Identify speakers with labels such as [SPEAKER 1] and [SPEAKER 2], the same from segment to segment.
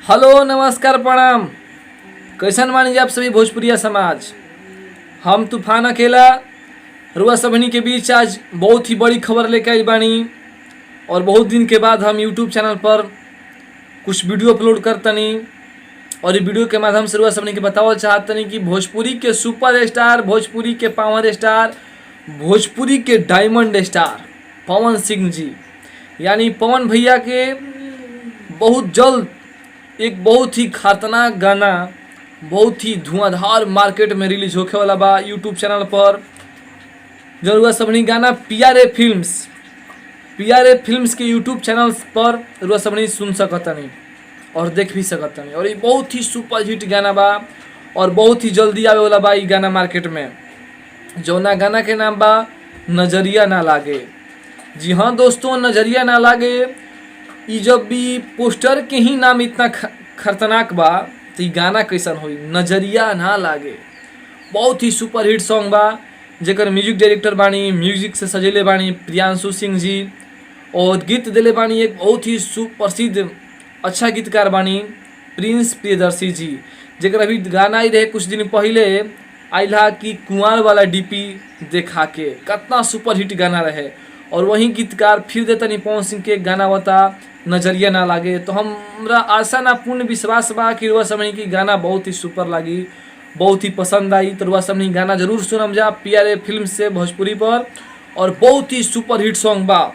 [SPEAKER 1] Hello नमस्कार प्रणाम। कैसन मानी आप सभी भोजपुरिया समाज। हम तूफान अकेला रुआ सबनी के बीच आज बहुत ही बड़ी खबर लेकर आई बानी और बहुत दिन के बाद हम यूट्यूब चैनल पर कुछ वीडियो अपलोड करतनी और ये वीडियो के माध्यम से रुआ सबनी के बतावल चाहतनी कि भोजपुरी के सुपर स्टार, भोजपुरी के पावर स्टार, भोजपुरी के डायमंड स्टार पवन सिंह जी यानी पवन भैया के बहुत जल्द एक बहुत ही खतरनाक गाना बहुत ही धुआंधार मार्केट में रिलीज होखे वाला बा यूट्यूब चैनल पर। जो सबनी गाना पीआरए फिल्म्स के यूट्यूब चैनल पर रुआ सबनी सुन सकतनी और देख भी सकतनी और ये बहुत ही सुपर हिट गाना बा और बहुत ही जल्दी आवे वाला बा ये गाना मार्केट में। जौना गाना के नाम बा नजरिया ना लागे। जी हाँ दोस्तों, नजरिया ना लागे। ये जब भी पोस्टर के ही नाम इतना खतरनाक बा तो ये गाना कैसन होई, नजरिया ना लागे। बहुत ही सुपर हिट सॉन्ग बा जेकर म्यूजिक डायरेक्टर बानी, म्यूजिक से सजेले बानी प्रियांशु सिंह जी और गीत दिले बानी एक बहुत ही सुप्रसिद्ध अच्छा गीतकार बानी प्रिंस प्रियदर्शी जी, जेकर अभी गाना आई रहे कुछ दिन पहले आइला कि कुंवर वाला डीपी देखा के कितना सुपर हिट गाना रहे। और वही गीतकार फिर देतनी पवन सिंह के गाना बता नजरिया ना लागे। तो हमरा आशा ना पूर्ण विश्वास बा कि रुआ समझी कि गाना बहुत ही सुपर लगी, बहुत ही पसंद आई। तो रुआ समझी गाना जरूर सुनम जा पीआरए फिल्म से भोजपुरी पर और बहुत ही सुपर हिट सॉन्ग बा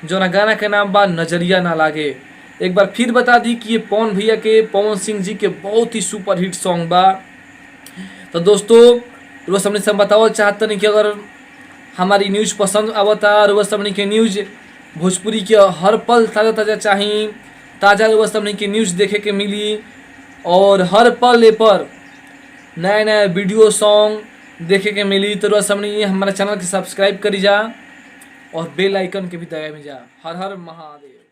[SPEAKER 1] जो ना गाना के नाम बा नजरिया ना लागे। एक बार फिर बता दी कि ये पवन भैया के, पवन सिंह जी के बहुत ही सुपर हिट सॉन्ग बा। तो दोस्तों रुआ समझी सब बताओ चाहतनी कि अगर हमारी न्यूज़ पसंद आवता, रुआ सबनी के न्यूज़ भोजपुरी के हर पल ताज़ा ताज़ा चाहिए, ताज़ा रुआ सबनी के न्यूज़ देखे के मिली और हर पल ए पर नया नया वीडियो सॉन्ग देखे के मिली। तो रुआ सबनी हमारे चैनल के सब्सक्राइब करी जा और बेल आइकन के भी दबाई में जा। हर हर महादेव।